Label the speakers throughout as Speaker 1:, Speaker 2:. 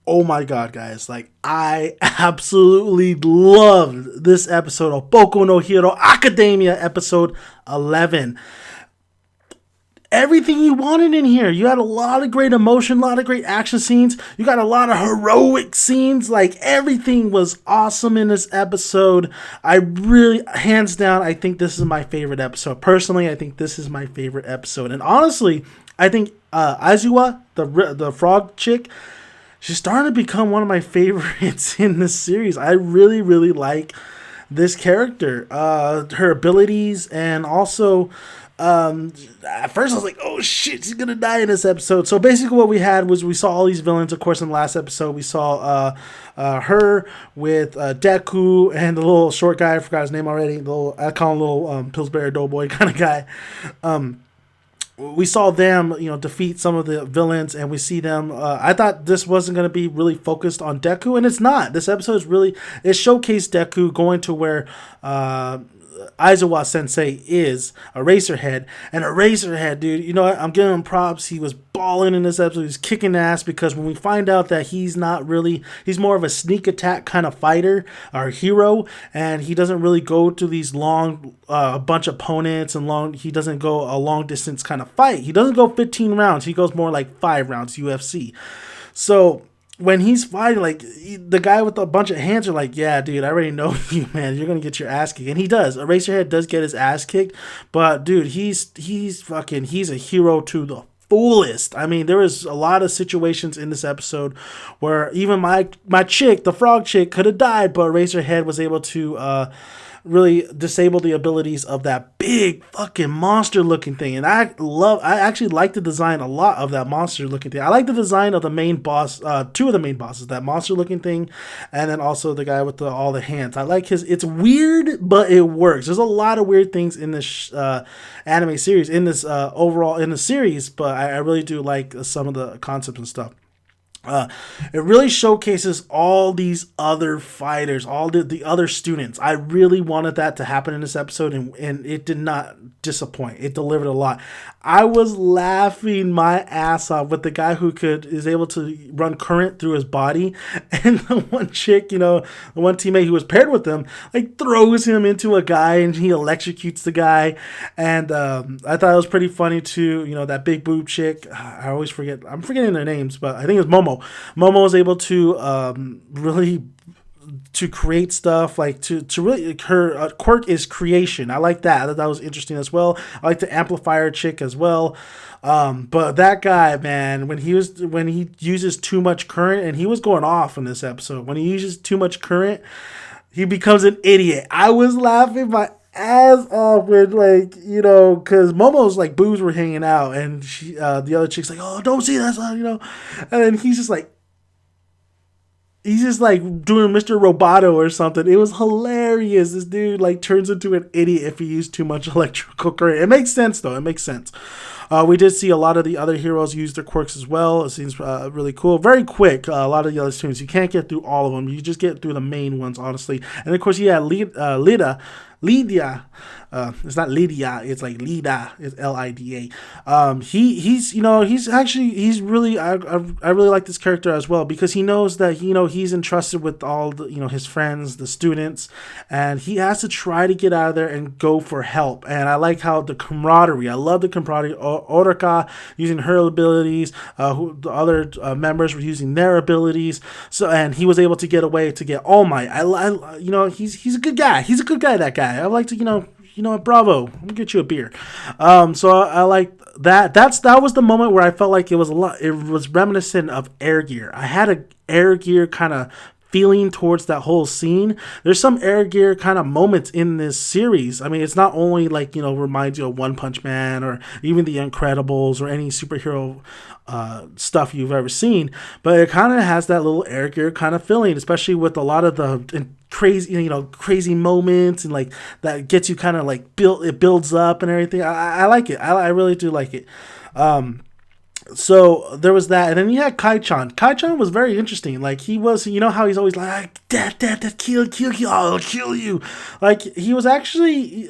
Speaker 1: Oh my god, guys. Like, I absolutely loved this episode of Boku no Hero Academia, episode 11. Everything you wanted in here. You had a lot of great emotion, a lot of great action scenes. You got a lot of heroic scenes. Like, everything was awesome in this episode. I really, hands down, I think this is my favorite episode. Personally, I think this is my favorite episode. And honestly, I think Aizawa, the frog chick, she's starting to become one of my favorites in this series. I really, really like this character, her abilities, and also, at first I was like, oh shit, she's gonna die in this episode. So basically, what we had was we saw all these villains. Of course, in the last episode, we saw her with Deku and the little short guy. I forgot his name already. The little, I call him little Pillsbury Doughboy kind of guy. We saw them, defeat some of the villains, and we see them. I thought this wasn't going to be really focused on Deku, and it's not. This episode is really, it showcased Deku going to where Aizawa Sensei is, Eraserhead. And Eraserhead, dude, you know what? I'm giving him props. He was balling in this episode. He was kicking ass, because when we find out that he's not really, he's more of a sneak attack kind of fighter or hero, and he doesn't really go to these long, a bunch of opponents, and he doesn't go a long distance kind of fight. He doesn't go 15 rounds. He goes more like 5 rounds, UFC. So when he's fighting, like, the guy with a bunch of hands are like, yeah, dude, I already know you, man. You're gonna get your ass kicked. And he does. Eraserhead does get his ass kicked, but dude, he's a hero to the fullest. I mean, there was a lot of situations in this episode where even my chick, the frog chick, could have died, but Eraserhead was able to really disable the abilities of that big fucking monster looking thing. And I actually like the design a lot of that monster looking thing. I like the design of the main boss, two of the main bosses, that monster looking thing, and then also the guy with all the hands. I like it's weird, but it works. There's a lot of weird things in this anime series, in this overall in the series, but I really do like some of the concepts and stuff. It really showcases all these other fighters, all the other students. I really wanted that to happen in this episode, and it did not disappoint. It delivered a lot. I was laughing my ass off with the guy who is able to run current through his body, and the one chick, the one teammate who was paired with him, like, throws him into a guy, and he electrocutes the guy. And I thought it was pretty funny too. That big boob chick. I always forget. I'm forgetting their names, but I think it's Momo. Momo was able to really to create stuff, like to really, her quirk is creation. I like that. I thought that was interesting as well. I like the amplifier chick as well. But that guy, man, when he uses too much current, and he was going off in this episode, when he uses too much current, he becomes an idiot. I was laughing my ass off when, like, because Momo's like boobs were hanging out, and she, the other chick's like, oh, don't see that, and then he's just like doing Mr. Roboto or something. It was hilarious. This dude, like, turns into an idiot if he used too much electrical current. It makes sense though. It makes sense. We did see a lot of the other heroes use their quirks as well. It seems really cool. Very quick. A lot of the other students, you can't get through all of them. You just get through the main ones, honestly. And of course, you had Lydia. It's not Lydia, it's like Lida. It's Lida. He's really, I really like this character as well, because he knows that he's entrusted with all the his friends, the students, and he has to try to get out of there and go for help. And I like how the camaraderie. I love the camaraderie. Oraka using her abilities, the other members were using their abilities. So, and he was able to get away to get All Might. He's a good guy. He's a good guy. That guy. I like to bravo. I'm gonna get you a beer. So I like that. That was the moment where I felt like it was a lot. It was reminiscent of Air Gear. I had a Air Gear kind of feeling towards that whole scene. There's some Air Gear kind of moments in this series. I mean, it's not only like, reminds you of One Punch Man or even The Incredibles or any superhero stuff you've ever seen, but it kind of has that little Air Gear kind of feeling, especially with a lot of the crazy moments, and like that gets you kind of like builds up and everything. I like it. I really do like it. So there was that, and then you had Kai-chan. Kai-chan was very interesting. Like, he was, you know how he's always like, dad, kill, I'll kill you. Like, he was actually,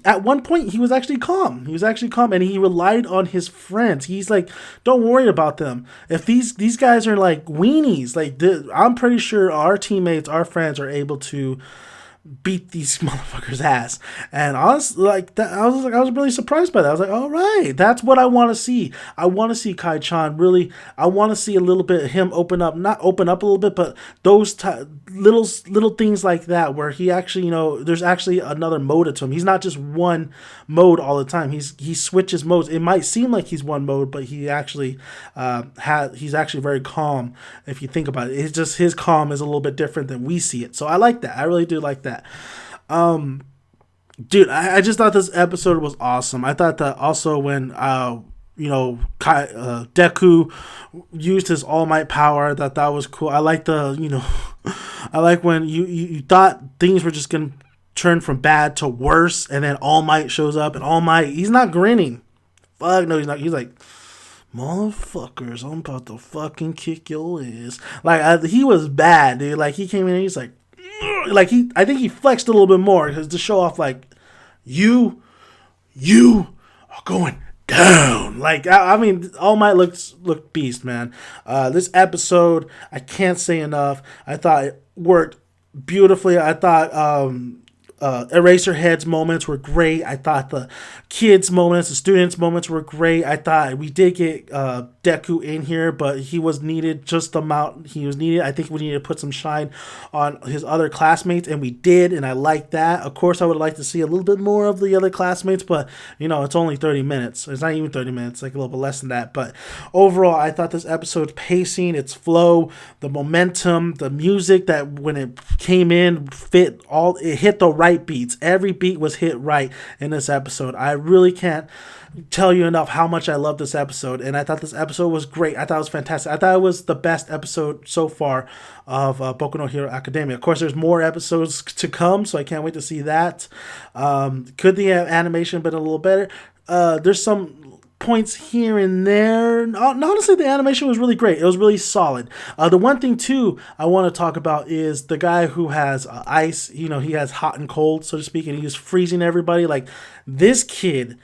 Speaker 1: at one point, he was actually calm. He was actually calm, and he relied on his friends. He's like, don't worry about them. If these guys are like weenies, like, I'm pretty sure our teammates, our friends are able to beat these motherfuckers' ass. And honestly, like that, I was really surprised by that. I was like, all right, that's what I want to see. I want to see Kai-chan really. I want to see a little bit of him not open up a little bit, but those little things like that where he actually, there's actually another mode to him. He's not just one mode all the time. He switches modes. It might seem like he's one mode, but he actually he's actually very calm if you think about it. It's just his calm is a little bit different than we see it. So I like that. I really do like that. Dude, I just thought this episode was awesome. I thought that also when Deku used his All Might power, that was cool. I like I like when you thought things were just gonna turn from bad to worse, and then All Might shows up, and All Might, he's not grinning. Fuck no, he's not. He's like, motherfuckers, I'm about to fucking kick your ass. Like, he was bad, dude. Like, he came in and he's like I think he flexed a little bit more because to show off, like, you are going down. Like, I mean, All Might looked beast, man. This episode, I can't say enough. I thought it worked beautifully. I thought Eraserhead's moments were great. I thought the kids' moments, the students' moments were great. I thought we did get Deku in here, but he was needed just the amount he was needed. I think we needed to put some shine on his other classmates, and we did, and I like that. Of course, I would like to see a little bit more of the other classmates, but, it's only 30 minutes. It's not even 30 minutes, like a little bit less than that. But overall, I thought this episode's pacing, its flow, the momentum, the music that when it came in, it hit the right beats. Every beat was hit right in this episode. I really can't tell you enough how much I love this episode, and I thought this episode was great. I thought it was fantastic. I thought it was the best episode so far of Boku No Hero Academia. Of course, there's more episodes to come, so I can't wait to see that. Could the animation been a little better? There's some points here and there. Honestly, the animation was really great. It was really solid. The one thing too I want to talk about is the guy who has ice. He has hot and cold, so to speak, and he's freezing everybody. Like, this kid,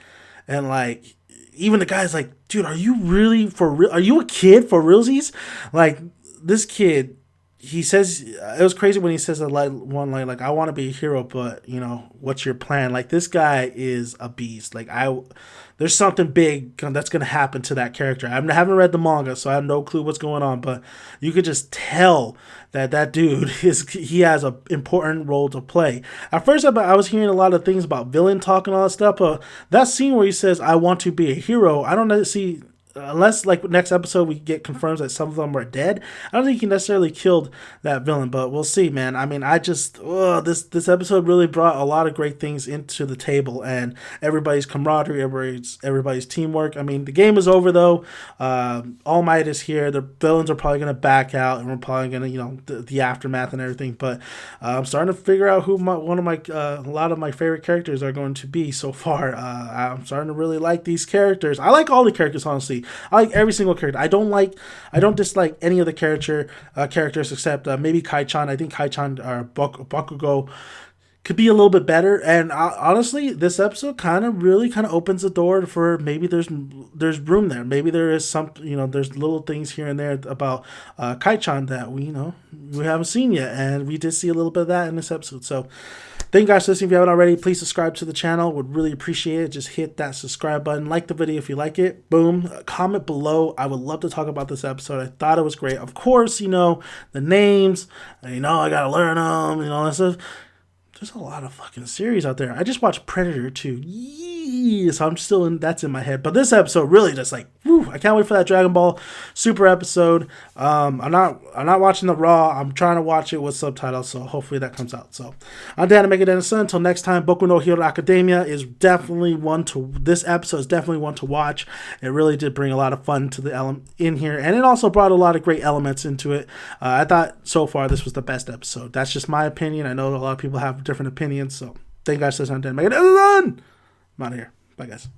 Speaker 1: and like even the guy's like, dude, are you really for real? Are you a kid for realsies? Like, this kid, he says, it was crazy when he says one line, like, I want to be a hero, but what's your plan? Like, this guy is a beast. Like, there's something big that's going to happen to that character. I haven't read the manga, so I have no clue what's going on, but you could just tell that dude he has an important role to play. At first, I was hearing a lot of things about villain talk and all that stuff, but that scene where he says, I want to be a hero, I don't see, unless like next episode we get confirmed that some of them are dead. I don't think he necessarily killed that villain, but we'll see, man. I mean, this episode really brought a lot of great things into the table, and everybody's camaraderie, everybody's teamwork. I mean, the game is over though. All Might is here. The villains are probably gonna back out, and we're probably gonna the aftermath and everything. But I'm starting to figure out who a lot of my favorite characters are going to be so far. I'm starting to really like these characters. I like all the characters, honestly. I like every single character. I don't dislike any of the characters except maybe Kai-chan. I think Kai-chan or Bakugo could be a little bit better. And honestly, this episode kind of opens the door for maybe there's room there. Maybe there is some, there's little things here and there about Kai-chan that we haven't seen yet, and we did see a little bit of that in this episode. So thank you guys for listening. If you haven't already, please subscribe to the channel. Would really appreciate it. Just hit that subscribe button. Like the video if you like it. Boom. Comment below. I would love to talk about this episode. I thought it was great. Of course, the names. I gotta learn them. That stuff. There's a lot of fucking series out there. I just watched Predator 2. So I'm still that's in my head. But this episode really just like, whew, I can't wait for that Dragon Ball Super episode. I'm not watching the Raw. I'm trying to watch it with subtitles, so hopefully that comes out. So I'm Dan to make it Son. Until next time, Boku No Hero Academia is definitely this episode is definitely one to watch. It really did bring a lot of fun to the in here, and it also brought a lot of great elements into it. I thought so far this was the best episode. That's just my opinion. I know a lot of people have different opinions, so thank you guys for listening. Make it Son. I'm out of here. Bye, guys.